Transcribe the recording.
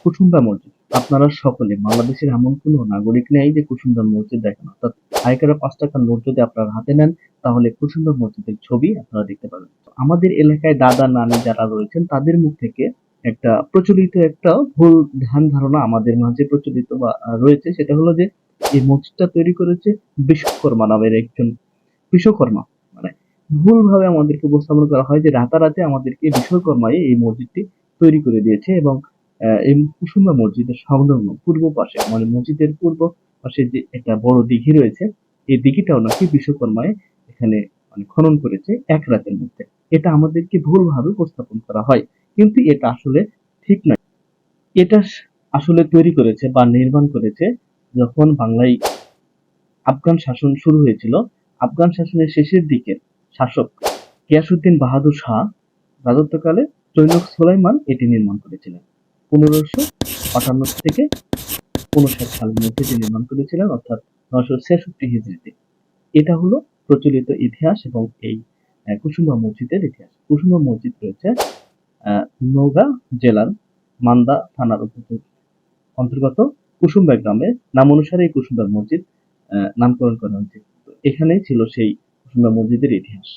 কুসুমবা মসজিদ। আপনারা সকলে বাংলাদেশের এমন কোনো নাগরিক নেই যে কুসুমবা মসজিদ দেখেন। অর্থাৎ আগেকার ৫ টাকার নোট যদি আপনারা হাতে নেন তাহলে কুসুমবা মসজিদের ছবি আপনারা দেখতে পাবেন। আমাদের এলাকায় দাদা নানি যারা রয়েছেন তাদের মুখ থেকে প্রচলিত একটা ভুল ধ্যান ধারণা আমাদের মাঝে প্রচলিত বা রয়েছে, সেটা হলো যে এই মসজিদটা তৈরি করেছে বিশ্বকর্মা নামের একজন বিশ্বকর্মা। মানে ভুলভাবে আমাদেরকে উপস্থাপন করা হয় যে রাতারাতি আমাদেরকে বিশ্বকর্মাই এই মসজিদটি তৈরি করে দিয়েছে এবং এই কুসুমবা মসজিদের সংলগ্ন পূর্ব পাশে মানে মসজিদের পূর্ব পাশে যে একটা বড় দিঘি রয়েছে, এই দিঘিটাও নাকি বিশ্বকর্মায় এখানে মানে খনন করেছে এক রাতের মধ্যে। এটা আমাদেরকে ভুলভাবে উপস্থাপন করা হয়, কিন্তু এটা আসলে ঠিক নয়। এটা আসলে তৈরি করেছে বা নির্মাণ করেছে যখন বাংলায় আফগান শাসন শুরু হয়েছিল। আফগান শাসনের শেষের দিকে শাসক গিয়াসউদ্দিন বাহাদুর শাহ রাজত্বকালে জনৈক সুলাইমান এটি নির্মাণ করেছিলেন। ১৫৫৮ থেকে ৫৯ সালের মধ্যে এটি নির্মাণ করেছিলেন, অর্থাৎ ৯৬৬ হিজরিতে। এটা হলো প্রচলিত ইতিহাস এবং এই কুসুমবা মসজিদের ইতিহাস। কুসুমবা মসজিদ রয়েছে নওগাঁ জেলার মান্দা থানার অন্তর্গত কুসুমবা গ্রামে। নাম অনুসারে এই কুসুমবা মসজিদ নামকরণ করা হয়েছে। এখানেই ছিল সেই কুসুমবা মসজিদের ইতিহাস।